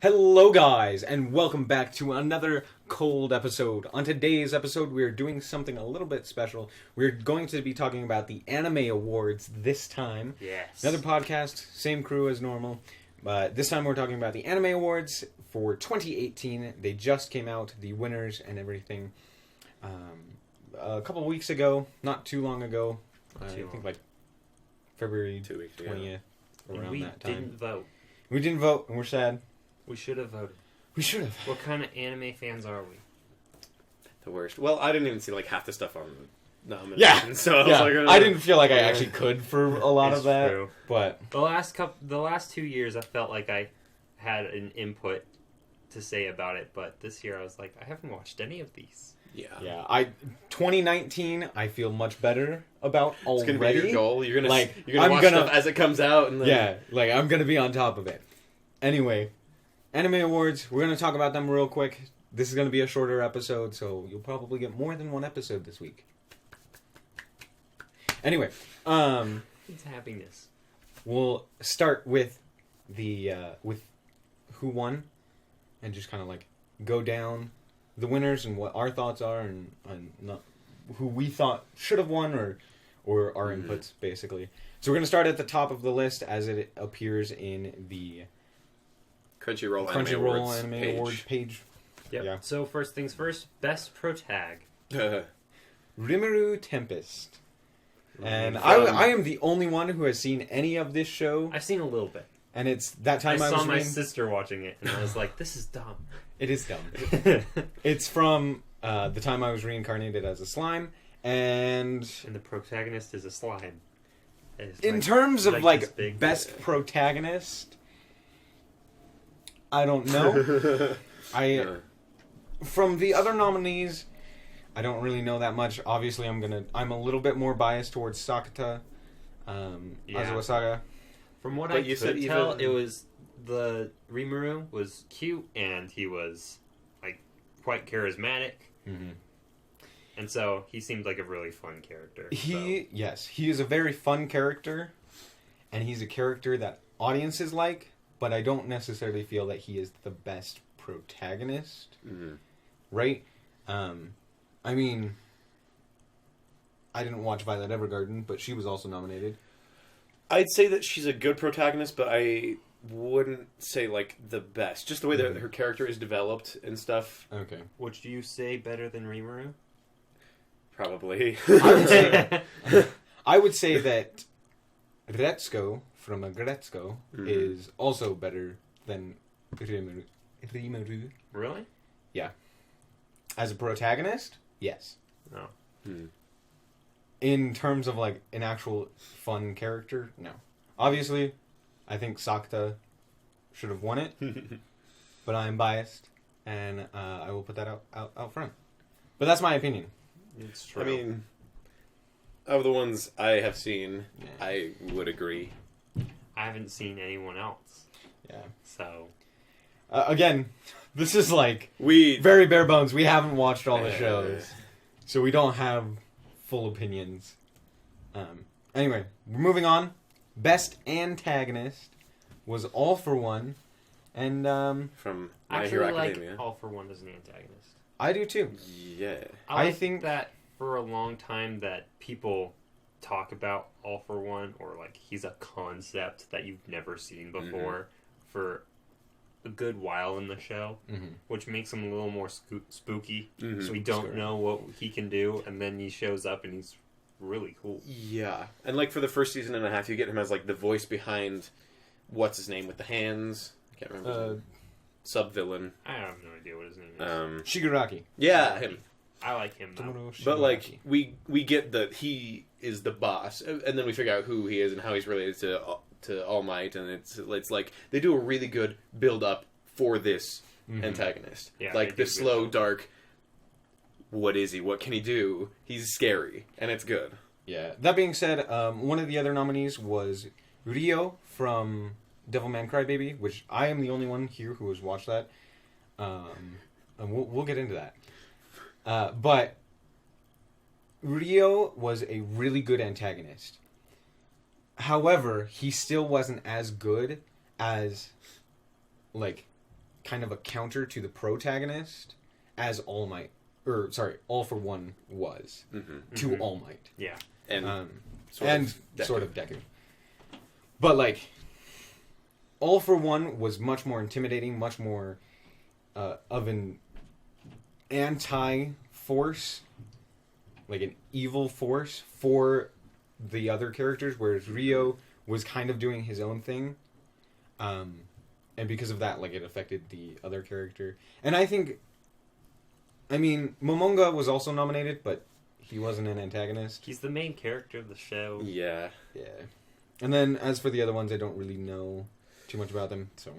Hello guys, and welcome back to another cold episode. On today's episode, we're doing something a little bit special. We're going to be talking about the Anime Awards this time. Yes. Another podcast, same crew as normal, but this time we're talking about the Anime Awards for 2018. They just came out, the winners and everything, a couple of weeks ago, not too long ago. I think like February 20th, around we that time. didn't vote. We didn't vote, and we're sad. We should have voted. We should have. What kind of anime fans are we? The worst. Well, I didn't even see like half the stuff on the nominations. Yeah, So I yeah. was like, I didn't feel like I actually could for a lot It's of that, true. but The last 2 years, I felt like I had an input to say about it, but this year I was like, I haven't watched any of these. yeah, 2019 I feel much better about It's gonna already. be your goal. You're gonna Like, you're gonna I'm watch gonna- stuff as it comes out, and then... Yeah, like I'm gonna be on top of it. Anyway, Anime Awards. We're gonna talk about them real quick. This is gonna be a shorter episode, so you'll probably get more than one episode this week. Anyway, It's happiness. we'll start with the with who won, and just kind of like go down the winners and what our thoughts are, and not who we thought should have won, or our inputs basically. So we're gonna start at the top of the list as it appears in the Crunchyroll Anime Awards page. Yep. Yeah. So first things first, best pro tag. Rimuru Tempest, and From- I am the only one who has seen any of this show, I've seen a little bit. and it's that time I I saw was my reading. sister watching it, and I was like, this is dumb. It is dumb. It's from the time I was reincarnated as a slime, and And the protagonist is a slime. It's in like- terms of this like big- best protagonist, I don't know. Yeah. From the other nominees, I don't really know that much. Obviously, I'm a little bit more biased towards Sakata, Azawa Saga. From what But I you could said tell, even- it was the Rimuru was cute and he was like quite charismatic, Mm-hmm. and so he seemed like a really fun character. He is a very fun character, and he's a character that audiences like, but I don't necessarily feel that he is the best protagonist. Mhm. Right? I mean, I didn't watch Violet Evergarden, but she was also nominated. I'd say that she's a good protagonist, but I wouldn't say like the best. Just the way that her character is developed and stuff. Okay. Would you say better than Rimuru? Probably. I would say that Retsuko from Agretsuko Mhm. is also better than Rimuru. Really? As a protagonist, yes. No. Hmm. In terms of like an actual fun character, no. Obviously, I think Sakta should have won it, but I'm biased, and I will put that out front. But that's my opinion. It's true. I mean, of the ones I have seen, Yeah. I would agree. I haven't seen anyone else, Yeah. so Again, this is like We very bare bones. We haven't watched all the shows, so we don't have full opinions. Anyway, we're moving on. Best antagonist was All for One, and from I My actually Hero like Academia. All for One as an antagonist. I do too. Yeah. I I think- think that for a long time that people talk about All for One, or like he's a concept that you've never seen before for a good while in the show, Mm-hmm. which makes him a little more spooky. Mhm. So we don't Scary. know what he can do, and then he shows up and he's really cool. Yeah, and like for the first season and a half, you get him as like the voice behind what's his name with the hands. I can't remember. His name. Sub villain. I have no idea what his name is. Shigaraki. Yeah, him. I like him though. Tomoro But like Shigaraki. we get that he is the boss, and then we figure out who he is and how he's related to All Might, and it's like they do a really good build up for this antagonist. Yeah, like they the do slow, good. dark. What is he? What can he do? He's scary, and it's good. Yeah. That being said, one of the other nominees was Rio from Devilman Crybaby, which I am the only one here who has watched that. And we'll get into that. But Rio was a really good antagonist. However, he still wasn't as good as, like, kind of a counter to the protagonist, as All Might, or sorry, All for One was to All Might. Yeah, and sort of Deku. But like, All for One was much more intimidating, much more of an anti-force, like an evil force for the other characters, whereas Rio was kind of doing his own thing. And because of that, like, it affected the other character. And I think, I mean, Momonga was also nominated, but he wasn't an antagonist. he's the main character of the show. Yeah. Yeah. And then, as for the other ones, I don't really know too much about them, so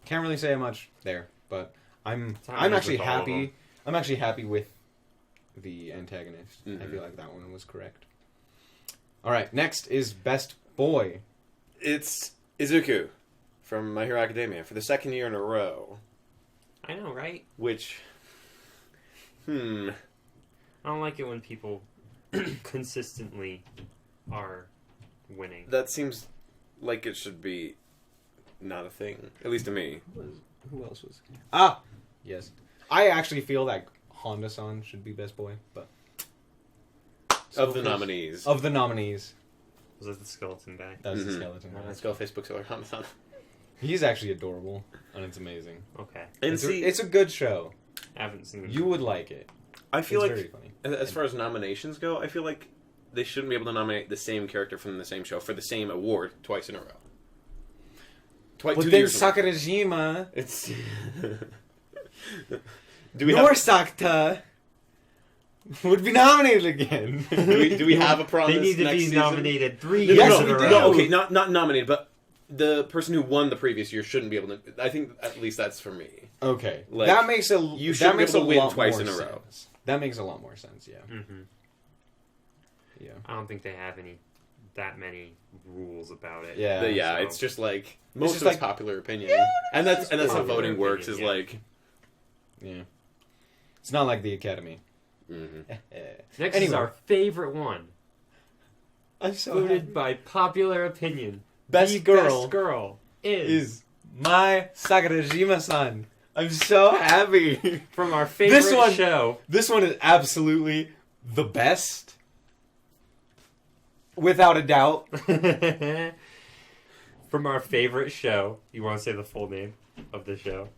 can't really say much there. But I'm actually happy. I'm actually happy with the antagonist. I feel like that one was correct. All right, next is Best Boy. It's Izuku from My Hero Academia for the second year in a row. I know, right? Which, I don't like it when people consistently are winning. that seems like it should be not a thing, at least to me. Who else was? Ah, yes. I actually feel that Honda-san should be Best Boy, but Of the nominees. of the nominees, Was that the skeleton guy? that's the skeleton guy. Let's go Facebook seller Hana-san. He's actually adorable, and it's amazing. Okay. And It's a good show. I haven't seen You would like it. I feel It's like, very funny. as far as nominations go, I feel like they shouldn't be able to nominate the same character from the same show for the same award twice in a row. But 2 then years in a row. Sakurajima, It's. your Sakta, would be nominated again. do we have a promise? They need to next be season? nominated 3 No, years Yes, in we a do. row. No, okay, not nominated, but the person who won the previous year shouldn't be able to. I think at least that's for me. Okay, Like, that makes a you that shouldn't be makes able to win lot twice more in a row. sense. That makes a lot more sense. Yeah, Mm-hmm. yeah, I don't think they have that many rules about it. yeah. But yeah, so- it's just like most just of it's like- popular opinion, and that's how popular voting works. opinion, Is yeah. like, yeah. It's not like the Academy. Next Anyway. is our favorite one, I'm so voted by popular opinion. Best The girl best girl is my Sakurajima-san. I'm so happy. from our favorite This one- show. This one is absolutely the best, without a doubt. From our favorite show. You want to say the full name of the show?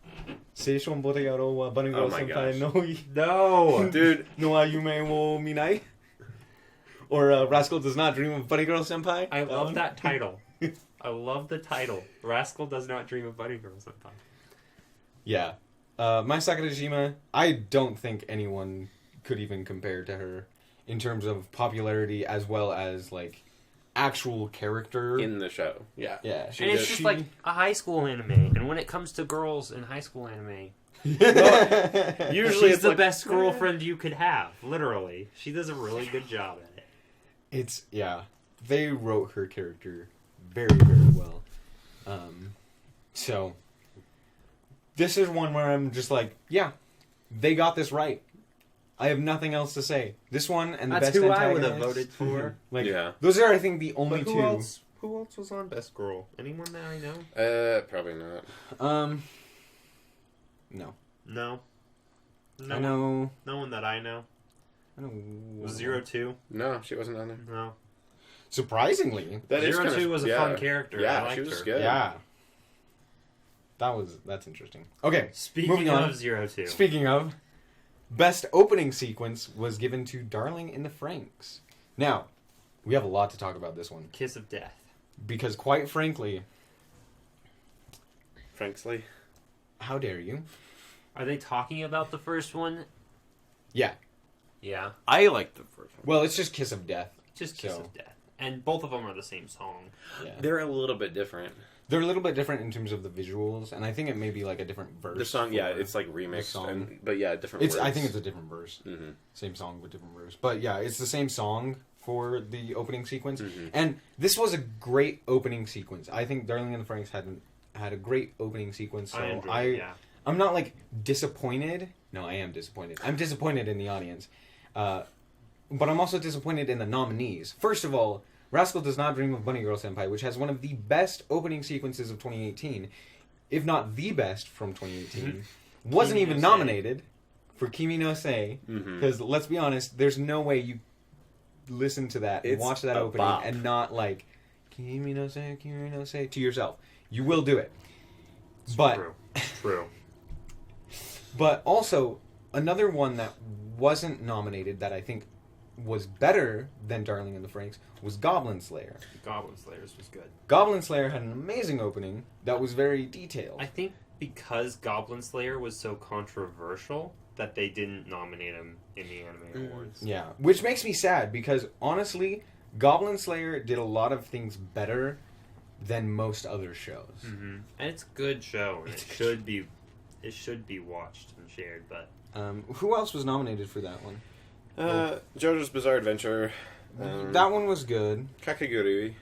Seishon Botegaro wa Bunny Girl Oh my Senpai gosh. no No! dude, no wa yume wo minai. Or Rascal Does Not Dream of Bunny Girl Senpai. I love that title. I love the title. Rascal Does Not Dream of Bunny Girl Senpai. Yeah. My Sakurajima, I don't think anyone could even compare to her in terms of popularity as well as, like, actual character. in the show, yeah, Yeah. And She it's does- just she- like a high school anime. And when it comes to girls in high school anime, usually she's it's the like, best girlfriend you could have. Literally. She does a really good job at it. It's, yeah. They wrote her character very, very well. So, this is one where I'm just like, yeah, they got this right. I have nothing else to say. This one and the That's best who I would antagonist. have voted for. Like, Yeah. those are, I think, the only But who two. else? Who else was on Best Girl? Anyone that I know? Probably not. No. No. I know. No one that I know. I know. Was 02? No, she wasn't on there. No. Surprisingly. That is 02 kinda- was a yeah. fun character. Yeah, I liked she was her. good. Yeah. That's interesting. Okay. Speaking Moving on. of 02. Speaking of, best opening sequence was given to Darling in the Franxx. Now, we have a lot to talk about this one. Kiss of Death. Because quite frankly, Frankly, how dare you? Are they talking about the first one? Yeah. Yeah. I like the first one. Well, it's just Kiss of Death. Just Kiss So- of Death. And both of them are the same song. Yeah. They're a little bit different. They're a little bit different in terms of the visuals, and I think it may be like a different verse. The song, yeah, for it's like the remixed, song. but yeah, different. It's. words. I think it's a different verse. Mm-hmm. Same song with different verse. But yeah, it's the same song for the opening sequence. Mhm. And this was a great opening sequence. I think Darling in the Franxx had a great opening sequence. So I enjoyed it, yeah. I'm not like disappointed. No, I am disappointed. I'm disappointed in the audience. But I'm also disappointed in the nominees. First of all, Rascal Does Not Dream of Bunny Girl Senpai, which has one of the best opening sequences of 2018, if not the best from 2018, wasn't Kimi even no Se. nominated for Kimi no Se. Because let's be honest, there's no way you listen to that and It's watch that a opening bop. and not like Kimi no Se to yourself. You will do it. But True. But also, another one that wasn't nominated that I think was better than Darling in the Franxx was Goblin Slayer. Goblin Slayers was good. Goblin Slayer had an amazing opening that was very detailed. I think because Goblin Slayer was so controversial that they didn't nominate him in the Anime Awards. Yeah, which makes me sad because honestly, Goblin Slayer did a lot of things better than most other shows. Mm-hmm. And it's a good show, and it should be watched and shared. But Who else was nominated for that one? JoJo's Bizarre Adventure. That one was good. Kakegurui.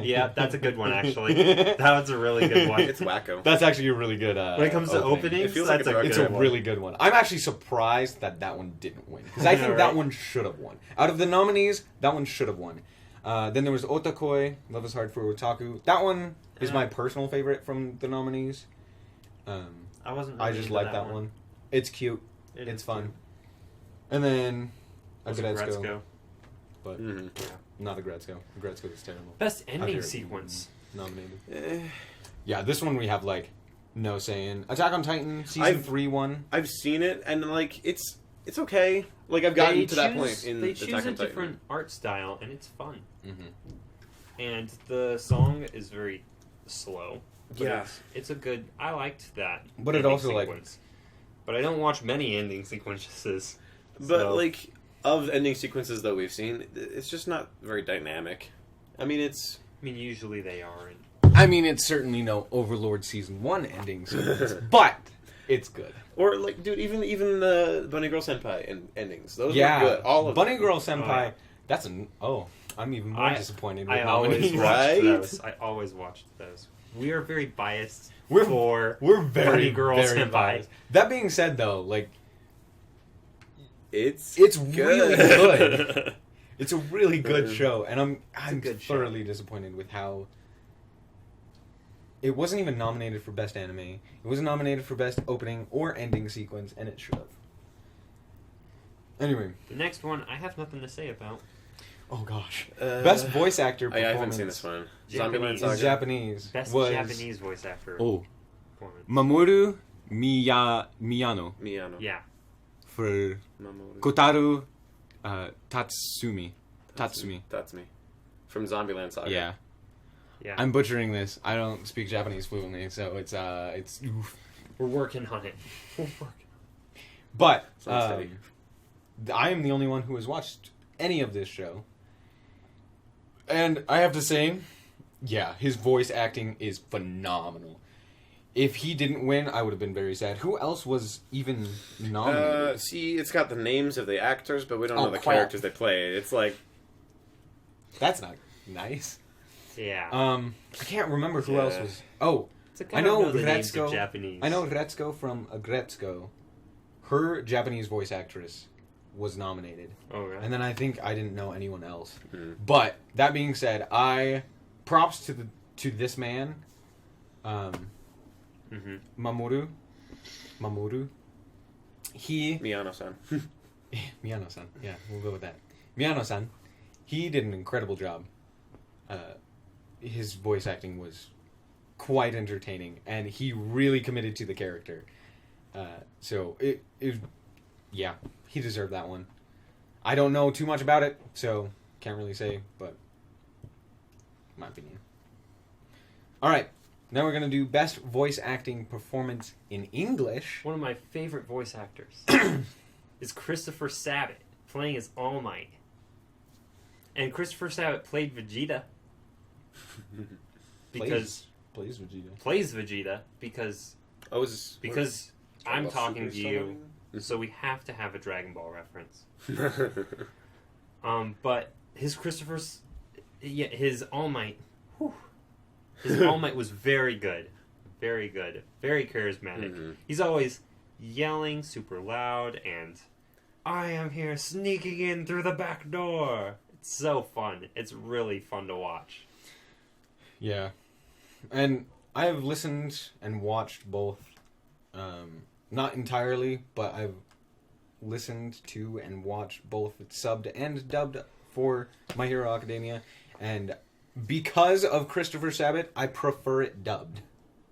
yeah, that's a good one actually. That was a really good one. It's wacko. That's actually a really good. When it comes to opening. openings, It feels like that's it's a It's a good one. really good one. I'm actually surprised that that one didn't win because I think Right. that one should have won. Out of the nominees, that one should have won. Then there was Otakoi, Love is Hard for Otaku. That one is my personal favorite from the nominees. I wasn't. I Really just into like that one. It's cute. It It's is fun. cute. And then Also Agretzko, Gretzko. but not Agretzko. Agretzko is terrible. Best ending After- sequence. Nominated. Yeah, this one we have like no saying. Attack on Titan season 3 one. I've seen it, and like it's okay. Like I've gotten to that point in They Attack choose on a Titan. different art style, and it's fun. Mm-hmm. And the song is very slow. But Yeah. it's a good. I liked that. But it ending also, like- sequence. But I don't watch many ending sequences. But So- like of ending sequences that we've seen, it's just not very dynamic. I mean, it's I mean, usually they are. And I mean, it's certainly no Overlord season 1 ending sequence, but it's good. or like, dude, even the Bunny Girl Senpai endings, those Yeah, were good. All of Bunny them. Girl Senpai. Oh, yeah. That's an I'm even more disappointed with I always nominees. watched Right? those. I always watched those. We are very biased We're- for We're very Bunny Girl very Senpai. biased. That being said, though, like It's really good. It's a really good show, and I'm good show. thoroughly disappointed with how it wasn't even nominated for best anime. It wasn't nominated for best opening or ending sequence, and it should have. Anyway, The next one, I have nothing to say about. oh gosh, best voice actor I performance haven't seen this one. Japanese. Zombieland in Saga. Japanese Best was Japanese voice actor performance. Mamoru Miyano Miyano. Yeah. for Mamoru. Kotaru Tatsumi. That's me. From Zombieland Saga. Yeah. Yeah. I'm butchering this. I don't speak Japanese fluently, so it's oof. We're working on it. We're working. But Sounds steady. I am the only one who has watched any of this show, and I have to say, yeah, his voice acting is phenomenal. If he didn't win, I would have been very sad. Who else was even nominated? See, it's got the names of the actors, but we don't know the crap. characters they play. It's like That's not nice. Yeah. I can't remember who Yeah. else was. Oh, It's like, I know don't the names of Retsuko. Japanese. I know Retsuko from Agretzko. Her Japanese voice actress was nominated. Oh, right. And then I think I didn't know anyone else. Mhm. But that being said, props to this man, Mamoru. He Miyano-san. Miyano-san. Yeah, we'll go with that. Miyano-san. He did an incredible job. His voice acting was quite entertaining, and he really committed to the character. So yeah, he deserved that one. I don't know too much about it, so can't really say, but my opinion. All right, now we're gonna do best voice acting performance in English. One of my favorite voice actors is Christopher Sabat, playing as All Might. And Christopher Sabat played Vegeta. Because Plays Vegeta. plays Vegeta because I'm talking to you, so we have to have a Dragon Ball reference. But his his All Might, his All Might was very good, very charismatic. Mhm. He's always yelling super loud, and I am here sneaking in through the back door. It's so fun. It's really fun to watch. Yeah, and I have listened and watched both, not entirely, but I've listened to and watched both subbed and dubbed for My Hero Academia, and because of Christopher Sabat, I prefer it dubbed.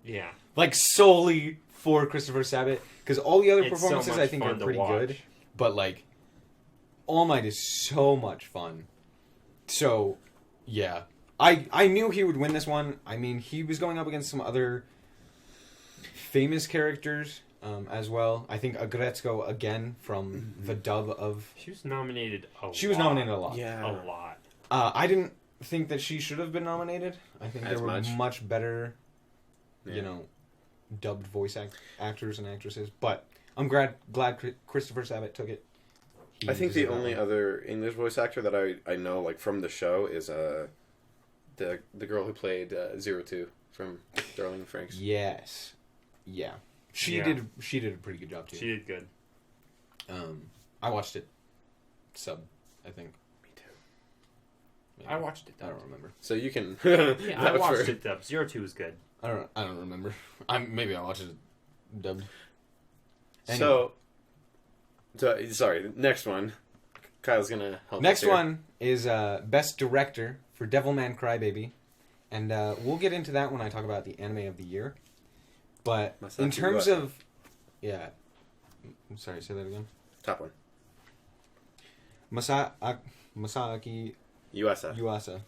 Yeah. Like, solely for Christopher Sabat, because all the other It's performances so much I think are fun to pretty watch. good, but, like, All Might is so much fun. So, yeah. I knew he would win this one. I mean, he was going up against some other famous characters as well. I think Agretzko, again, from the dub of... She was nominated a lot. She was nominated a lot. Yeah. A lot. I didn't think that she should have been nominated. I think As there were much? much better, Yeah. you know, dubbed voice actors and actresses. But I'm glad Christopher Sabat took it. He I think the deserved that only one. other English voice actor that I know, like, from the show is the girl who played 02 from Darling in Franks. Yes. Yeah. She Yeah. did a pretty good job too. She did good. I watched it sub, I think. Me too. Maybe. I watched it I dubbed. don't remember. So you can. Yeah, I vouch watched for- it dubbed. 02 was good. I don't remember. Maybe I watched it dubbed. So, sorry. Next one. Kyle's gonna help. Next us here. one is Best Director for Devilman Crybaby. And we'll get into that when I talk about the anime of the year. But Masaki in terms Uesaka. of... Yeah. I'm sorry, say that again. Top one. Masaaki Yuasa. Yuasa.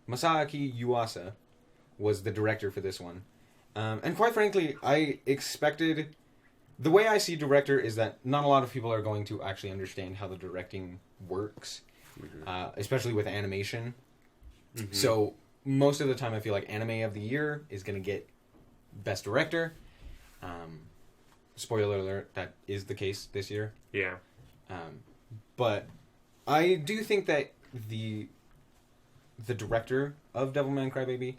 Masaaki Yuasa was the director for this one. And quite frankly, I expected... The way I see director is that not a lot of people are going to actually understand how the directing works. Especially with animation. Mhm. So most of the time I feel like anime of the year is going to get best director. Spoiler alert, that is the case this year. Yeah. But I do think that the director of Devilman Crybaby,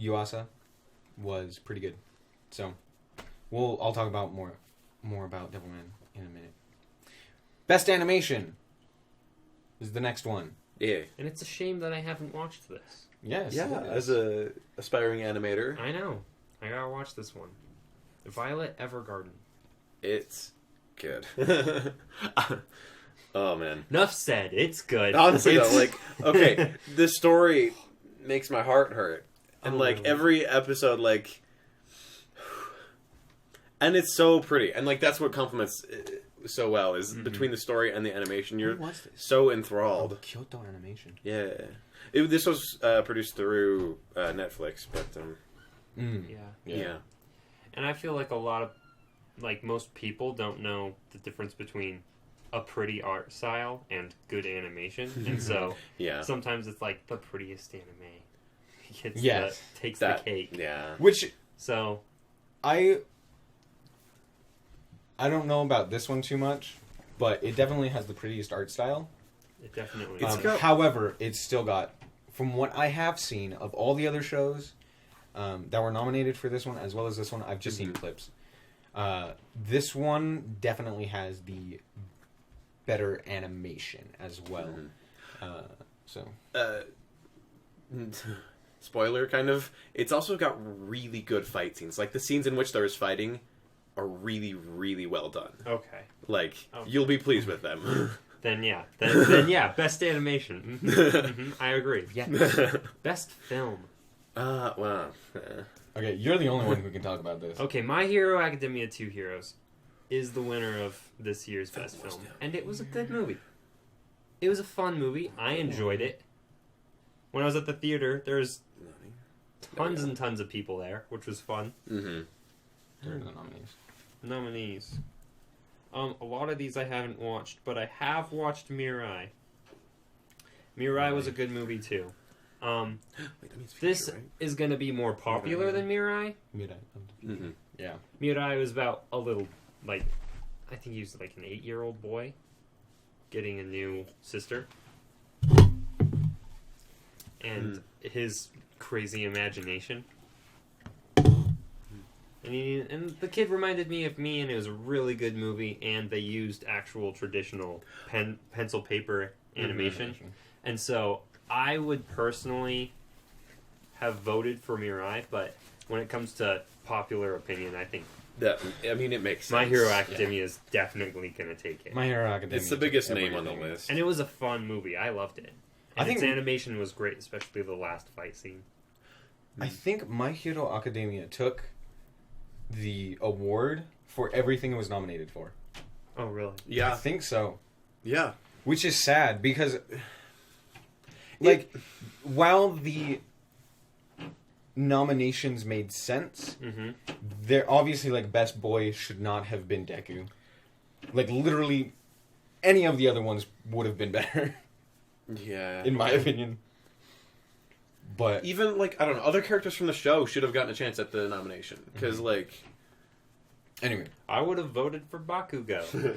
Yuasa, was pretty good. So I'll talk about more about Devilman in a minute. Best animation is the next one. Yeah. And it's a shame that I haven't watched this. Yes. Yeah. it As is. a aspiring animator, I know. I gotta watch this one. Violet Evergarden. it's good. Oh man. Enough said. It's good. Honestly, It's- though, like, okay, the story makes my heart hurt, and Oh, like really? every episode, like, and it's so pretty, and like that's what complements so well is between the story and the animation. You're Who was this? so enthralled. Kyoto Animation. Yeah, this was produced through Netflix, but Yeah. yeah. And I feel like a lot of, like, most people don't know the difference between a pretty art style and good animation. And so Yeah. sometimes it's like the prettiest anime gets Yes. takes That- the cake. Yeah. Which So I don't know about this one too much, but it definitely has the prettiest art style. it definitely It's is. got- However, it's still got, from what I have seen of all the other shows that were nominated for this one, as well as this one, I've just seen clips. This one definitely has the better animation as well. So Spoiler, kind of. It's also got really good fight scenes. Like the scenes in which there is fighting are really, really well done. Okay. Like Okay. you'll be pleased with them. Then yeah, best animation. I agree. Yeah. Best film. Well. okay, you're the only one who can talk about this. Okay, My Hero Academia 2 Heroes is the winner of this year's best film. And it was a good movie. It was a fun movie. I enjoyed it. When I was at the theater, there was tons and tons of people there, which was fun. Mm-hmm. Here are the nominees. Nominees. A lot of these I haven't watched, but I have watched Mirai. Mirai was a good movie too. Wait, that means This future, right? is going to be more popular than Mirai. Mm-hmm. Yeah. Mirai was about a little, like, I think he was like an 8-year-old boy getting a new sister. And his crazy imagination. And the kid reminded me of me, and it was a really good movie, and they used actual traditional pencil paper animation. And so I would personally have voted for Mirai, but when it comes to popular opinion, I think it makes sense. My Hero Academia is definitely going to take it. My Hero Academia. It's the biggest name on the list. And it was a fun movie. I loved it. And I think its animation was great, especially the last fight scene. I think My Hero Academia took the award for everything it was nominated for. Oh, really? Yeah. I think so. Yeah. Which is sad because, like, while the nominations made sense, they're obviously, like, Best Boy should not have been Deku. Like, literally, any of the other ones would have been better. Yeah. In my opinion. But even, like, I don't know, other characters from the show should have gotten a chance at the nomination. Because, like... Anyway. I would have voted for Bakugo.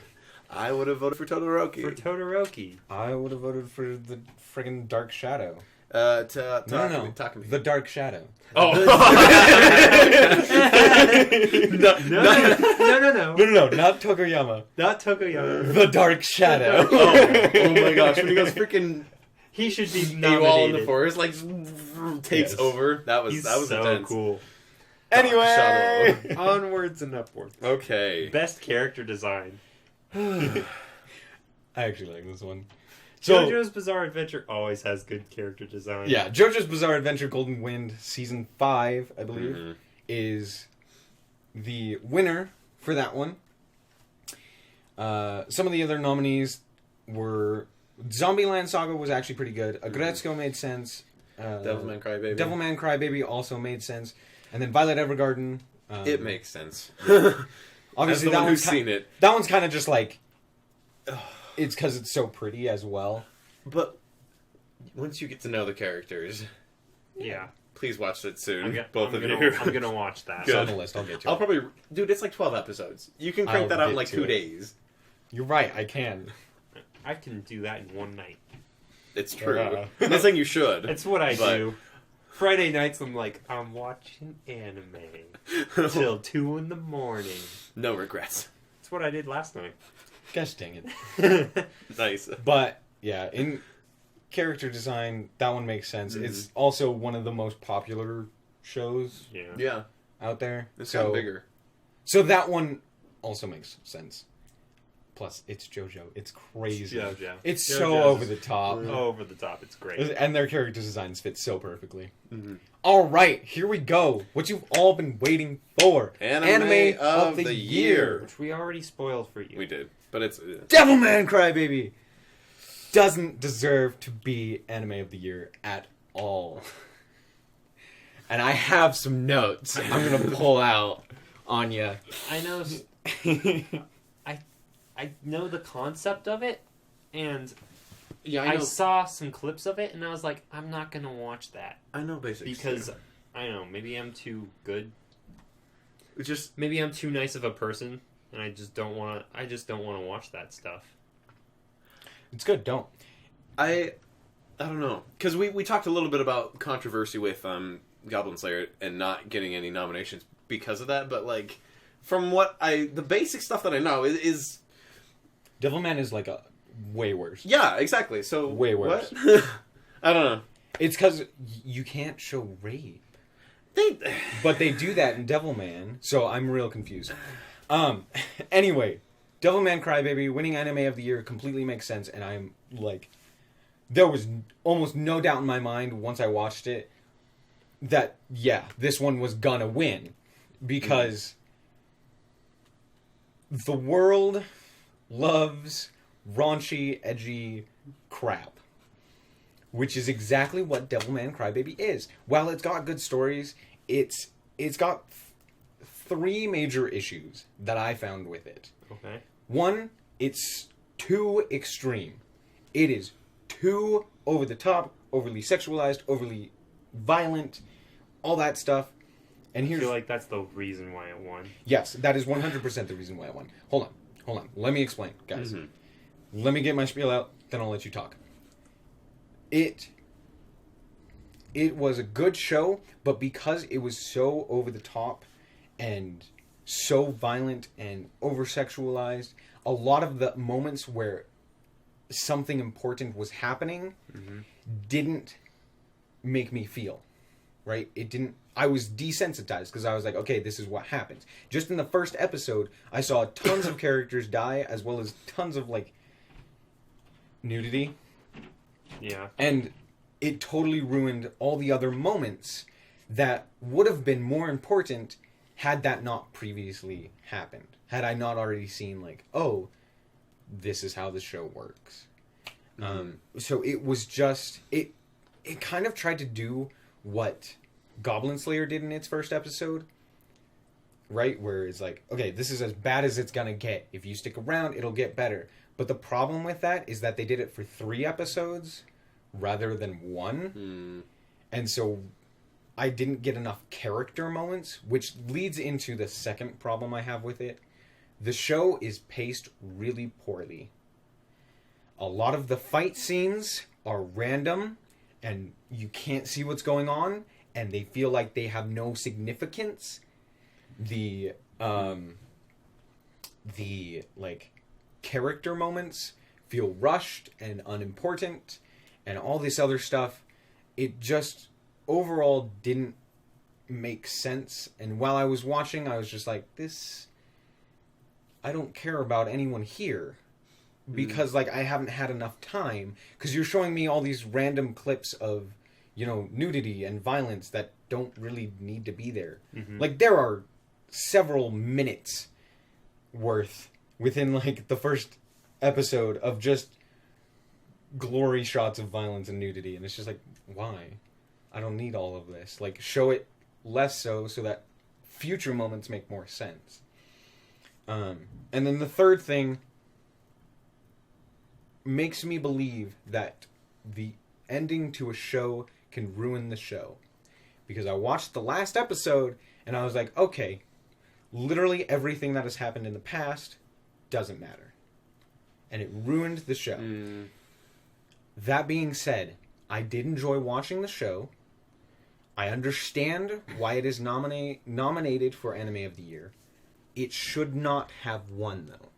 I would have voted for Todoroki. I would have voted for the friggin' Dark Shadow. No. The Dark Shadow. Oh! No. Not Tokoyama. Not Tokoyama. The Dark Shadow. Oh my gosh, when he goes freaking... He should be AWOL nominated. in the forest, like, takes over. That was so intense. cool. Anyway, onwards and upwards. Okay. Best character design. I actually like this one. So, JoJo's Bizarre Adventure always has good character design. Yeah, JoJo's Bizarre Adventure Golden Wind Season 5, I believe, is the winner for that one. Some of the other nominees were... Zombieland Saga was actually pretty good. Agretsuko made sense. Devilman Crybaby. Devilman Crybaby also made sense. And then Violet Evergarden. It makes sense. Obviously, that one's seen it. That one's kind of just like... It's because it's so pretty as well. But once you get to know the characters... Yeah. Please watch it soon. I'm going to watch that. It's on the list. I'll get to it. I'll probably... Dude, it's like 12 episodes. You can crank that out in like 2 days. You're right, I can. I can do that in one night. It's true. I'm not saying you should. It's what I do. Friday nights, I'm like, I'm watching anime till 2 in the morning. No regrets. That's what I did last night. Gosh dang it. Nice. But, yeah, in character design, that one makes sense. It's also one of the most popular shows out there. It's gotten bigger. So that one also makes sense. Plus, it's JoJo. It's crazy. JoJo. It's so over the top. Over the top. It's great. And their character designs fit so perfectly. All right, here we go. What you've all been waiting for. Anime of the year. Which we already spoiled for you. We did. But it's... Devilman Crybaby doesn't deserve to be Anime of the Year at all. And I have some notes I'm going to pull out on you. I know... I know the concept of it, and I saw some clips of it, and I was like, I'm not going to watch that. I know basics. Because, I don't know, maybe I'm too good. Maybe I'm too nice of a person, and I just don't want to watch that stuff. It's good, don't. I don't know. Because we talked a little bit about controversy with Goblin Slayer and not getting any nominations because of that, but, like, from what the basic stuff that I know is Devilman is like a way worse. Yeah, exactly. So way worse. What? I don't know. It's because you can't show rape. But they do that in Devilman, so I'm real confused. Anyway, Devilman Crybaby winning Anime of the Year completely makes sense, and I'm like, there was almost no doubt in my mind once I watched it that this one was gonna win because the world loves raunchy, edgy crap. Which is exactly what Devilman Crybaby is. While it's got good stories, it's got 3 major issues that I found with it. Okay. 1, it's too extreme. It is too over the top, overly sexualized, overly violent, all that stuff. And I feel like that's the reason why it won. Yes, that is 100% the reason why it won. Hold on. Let me explain, guys. Let me get my spiel out, then I'll let you talk. It was a good show, but because it was so over the top and so violent and over-sexualized, a lot of the moments where something important was happening didn't make me feel. right? I was desensitized because I was like, okay, this is what happens. Just in the first episode, I saw tons of characters die, as well as tons of, like, nudity. Yeah. And it totally ruined all the other moments that would have been more important had that not previously happened. Had I not already seen, like, oh, this is how the show works. So it was just... It kind of tried to do what Goblin Slayer did in its first episode. Right? Where it's like, okay, this is as bad as it's gonna get. If you stick around, it'll get better. But the problem with that is that they did it for 3 episodes rather than 1. And so I didn't get enough character moments, which leads into the second problem I have with it. The show is paced really poorly. A lot of the fight scenes are random, and you can't see what's going on, and they feel like they have no significance. The like, character moments feel rushed and unimportant, and all this other stuff. It just overall didn't make sense. And while I was watching, I was just like, I don't care about anyone here. Because, like, I haven't had enough time. Because you're showing me all these random clips of, you know, nudity and violence that don't really need to be there. Like, there are several minutes worth within, like, the first episode of just glory shots of violence and nudity. And it's just like, why? I don't need all of this. Like, show it less so that future moments make more sense. And then the third thing makes me believe that the ending to a show can ruin the show. Because I watched the last episode, and I was like, okay, literally everything that has happened in the past doesn't matter. And it ruined the show. That being said, I did enjoy watching the show. I understand why it is nominated for Anime of the Year. It should not have won, though.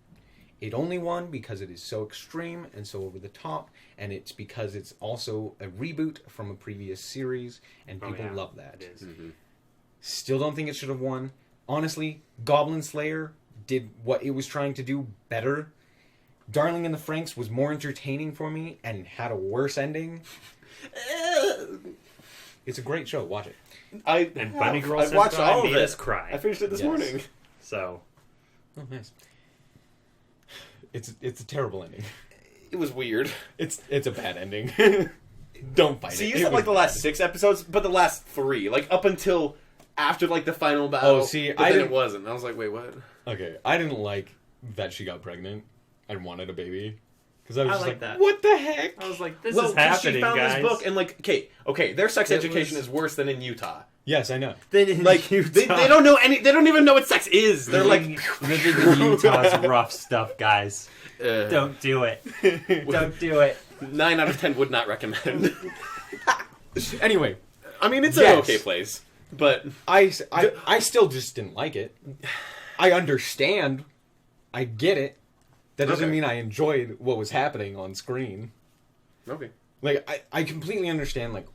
It only won because it is so extreme and so over the top, and it's because it's also a reboot from a previous series, and people love that. It is. Still don't think it should have won. Honestly, Goblin Slayer did what it was trying to do better. Darling in the Franxx was more entertaining for me and had a worse ending. It's a great show. Watch it. And Bunny Girl I've watched all of made us it. cry. I finished it this morning. So, Oh, nice. It's a terrible ending. It was weird. It's a bad ending. Don't fight it. See, you said like the last 6 episodes, but the last 3, like up until after like the final battle. Oh, see, but then it wasn't. I was like, wait, what? Okay, I didn't like that she got pregnant and wanted a baby. Because I was just like like, that. what the heck? I was like, this Well, is 'cause happening, she found guys. this book and like, okay, their sex It education was- is worse than in Utah. Yes, I know. Then in Like Utah, they don't know any. They don't even know what sex is. They're like, living in Utah's rough stuff, guys. uh, Don't do it. Don't do it. 9 out of 10 would not recommend. Anyway, I mean, it's Yes. an okay place, but I still just didn't like it. I understand. I get it. That doesn't Okay. mean I enjoyed what was happening on screen. okay. Like, I completely understand, like,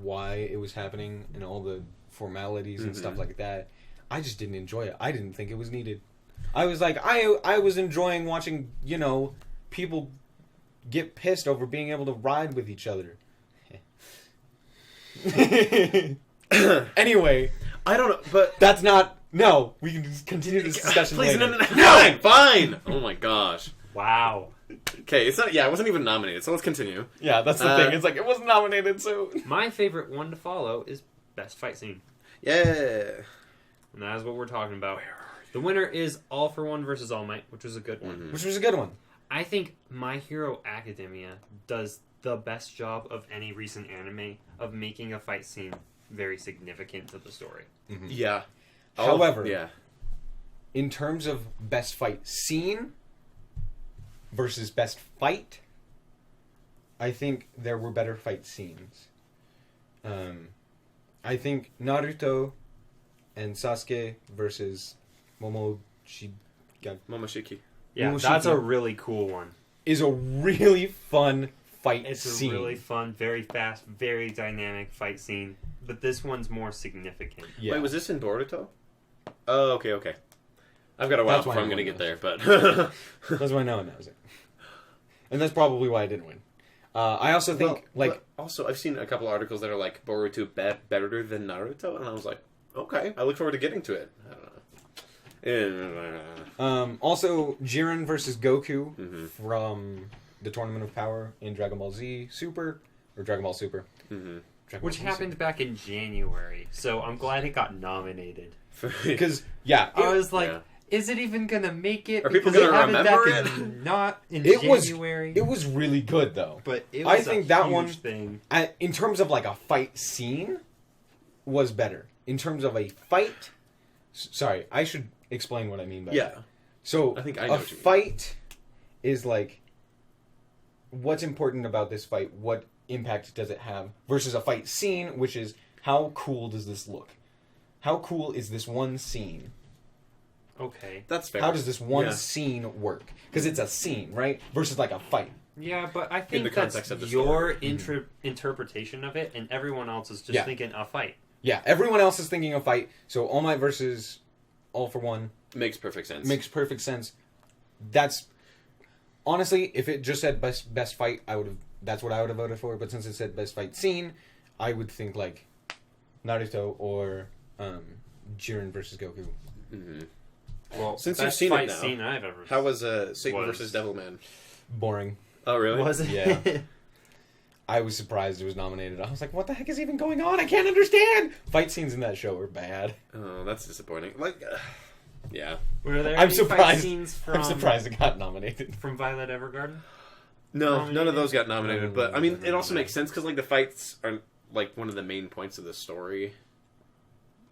why it was happening and all the formalities and stuff like that. I just didn't enjoy it. I didn't think it was needed. I was like, I was enjoying watching, you know, people get pissed over being able to ride with each other. Anyway, I don't know, but that's not... No, we can just continue this discussion please, later. no, fine. Oh my gosh. Wow. Okay, it's not. Yeah, it wasn't even nominated. So let's continue. Yeah, that's the thing. It's like, it wasn't nominated, so... My favorite one to follow is Best Fight Scene. Yeah. And that is what we're talking about. The winner is All for One versus All Might, which was a good one. Which was a good one. I think My Hero Academia does the best job of any recent anime of making a fight scene very significant to the story. Yeah. However, yeah. in terms of best fight scene versus best fight, I think there were better fight scenes. I think Naruto and Sasuke versus Momoshiki Momoshiki. Yeah, Momoshiki that's a really cool one. is a really fun fight It's scene. a really fun, very fast, very dynamic fight scene. But this one's more significant. Yeah. Wait, was this in Boruto? Oh, okay. I've got a while That's why before I'm no going to one get knows. there, but... That's why no one knows it. And that's probably why I didn't win. I also think, but also, I've seen a couple articles that are like, Boruto better than Naruto, and I was like, okay, I look forward to getting to it. I don't know. Also, Jiren versus Goku Mhm. from the Tournament of Power in Dragon Ball Z Super, or Dragon Ball Super. Mm-hmm. Dragon Which Ball Z happened back in January. So I'm glad it got nominated. Because, yeah. I was like, yeah. is it even going to make it? Are people Because gonna it happened remember back it? Not in It was- January. It was really good, though. But it I was think a that huge one- thing. In terms of, like, a fight scene, was better. In terms of a fight... Sorry, I should explain what I mean by Yeah. that. So, I think I know a what you mean. fight is, like... What's important about this fight? What impact does it have? Versus a fight scene, which is, how cool does this look? How cool is this one scene? Okay. That's fair. How does this one Yeah. scene work? Because it's a scene, right? Versus, like, a fight. Yeah, but I think the that's context of the your story. interpretation of it, and everyone else is just Yeah. thinking a fight. Yeah, everyone else is thinking a fight, so All Might versus All for One Makes perfect sense. makes perfect sense. That's honestly, if it just said best fight, I would have. That's what I would have voted for. But since it said best fight scene, I would think like Naruto or Jiren versus Goku. Mm-hmm. Well, Since you've best seen it fight now, scene I've ever How was Satan Was- versus Devilman? Boring. Oh, really? was it? Yeah. I was surprised it was nominated. I was like, what the heck is even going on? I can't understand. Fight scenes in that show are bad. Oh, that's disappointing. Like, yeah. Were there I'm any fight surprised. scenes from I'm surprised it got nominated. from Violet Evergarden? No, Nominated? none of those got nominated. But, I mean, it also No. makes sense because, like, the fights are, like, one of the main points of the story.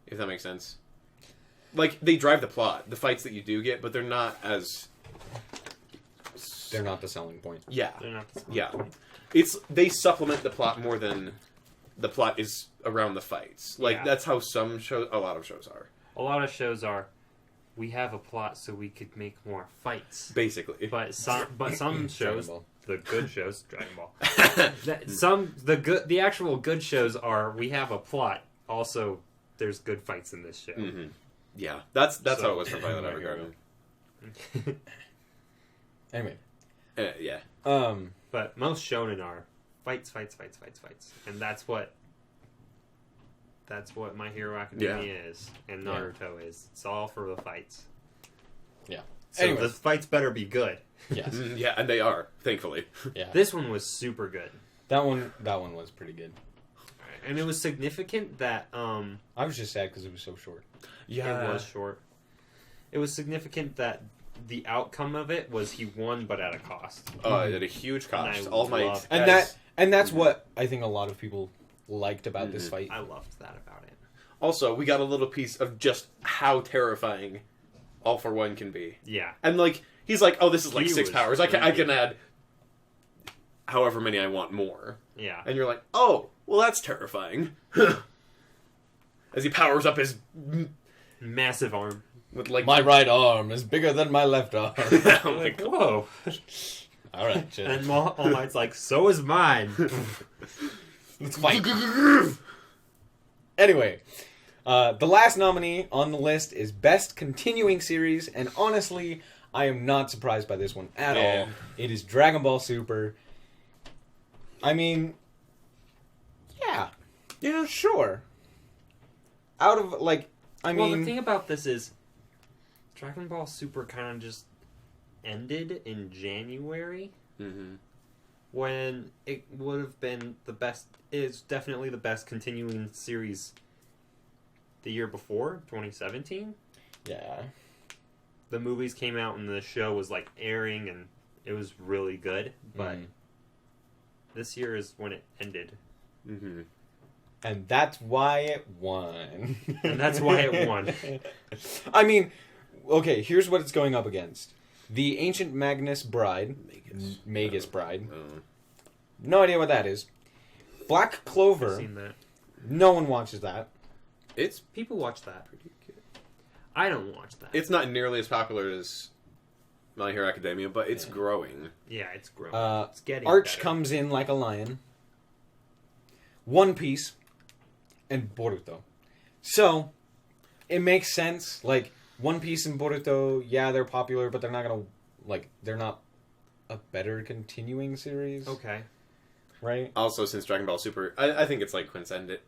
If that makes sense. Like, they drive the plot, the fights that you do get, but they're not as... They're not the selling point. Yeah. They're not the same Yeah. point. They supplement the plot more than the plot is around the fights. Like, Yeah. that's how a lot of shows are. A lot of shows are, we have a plot so we could make more fights. Basically. But some shows, Ball. the good shows, Dragon Ball. The actual good shows are, we have a plot. Also, there's good fights in this show. Mm-hmm. Yeah, that's So- how it was for Violet I hear Evergarden. Anyway, Yeah. But most shonen are fights, and that's what My Hero Academia is, and Yeah. Naruto is. It's all for the fights. Yeah. So Anyways. the fights better be good. yes, Yeah, and they are, thankfully. yeah. This one was super good, That one was pretty good. and it was significant that I was just sad because it was so short. it was short. It was significant that the outcome of it was he won, but at a cost. At a huge cost. And I All Might. love- And that's what I think a lot of people liked about this fight. I loved that about it. Also, we got a little piece of just how terrifying All for One can be. Yeah, And, like, he's like, oh, this is like He 6 was powers. I can creepy. add however many I want more. yeah. And you're like, oh, well, that's terrifying. As he powers up his... Massive arm. With, like... My right arm is bigger than my left arm. oh my Like, God. whoa. All right, chill. And All Might's like, so is mine. Let's fight. Anyway, the last nominee on the list is Best Continuing Series, and honestly, I am not surprised by this one at Yeah. all. It is Dragon Ball Super. I mean, yeah, sure. Out of, like, I Well, mean... the thing about this is, Dragon Ball Super kind of just ended in January, Mm-hmm. when it would have been the best. It's definitely the best continuing series. The year before, 2017, Yeah. the movies came out and the show was like airing, and it was really good. But Mm. this year is when it ended, Mm-hmm. And that's why it won. and that's why it won. I mean, okay, here's what it's going up against. The Ancient Magus Bride. Magus Bride. Oh. No idea what that is. Black I've Clover. seen that. No one watches that. It's People watch that. pretty good. I don't watch that. It's not nearly as popular as My Hero Academia, but it's Yeah. growing. Yeah, it's growing. Uh, It's getting Arch better. comes in like a lion. One Piece and Boruto. So it makes sense. Like One Piece and Boruto, yeah, they're popular, but they're not gonna they're not a better continuing series, Okay. right? Also, since Dragon Ball Super, I think it's like Quinn said,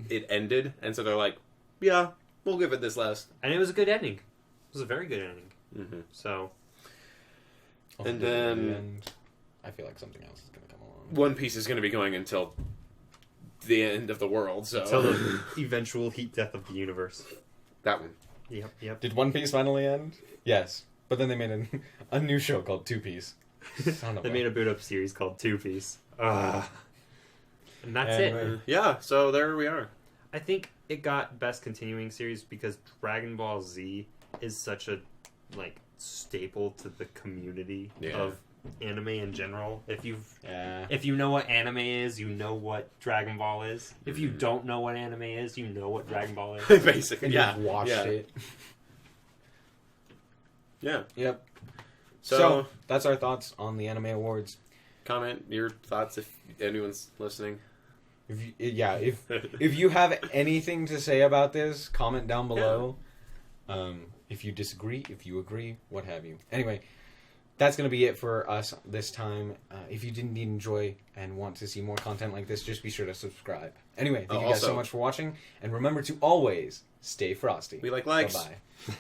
it ended, and so they're like, yeah, we'll give it this last. And it was a good ending. It was a very good ending. Mm-hmm. So, And Ultimately, then- in the end, I feel like something else is gonna come along. One Piece is going to be going until the end of the world, so until the eventual heat death of the universe. that one. Yep. Did One Piece finally end? Yes, but then they made a new show called Two Piece. Son of They a- made a boot up series called Two Piece. And that's it. Anyway. Yeah, so there we are. I think it got best continuing series because Dragon Ball Z is such a staple to the community Yeah. of anime in general. If Yeah. you know what anime is, you know what Dragon Ball is. If you Mhm. don't know what anime is, you know what Dragon Ball is. Basically, And yeah. you've watched yeah. it. Yeah. Yep. So, So that's our thoughts on the Anime Awards. comment your thoughts if anyone's listening. If you have anything to say about this, comment down below. If you disagree, if you agree, what have you. Anyway, that's going to be it for us this time. If you didn't enjoy and want to see more content like this, just be sure to subscribe. Anyway, thank you guys so also- much for watching, and remember to always stay frosty. We like likes. Bye-bye.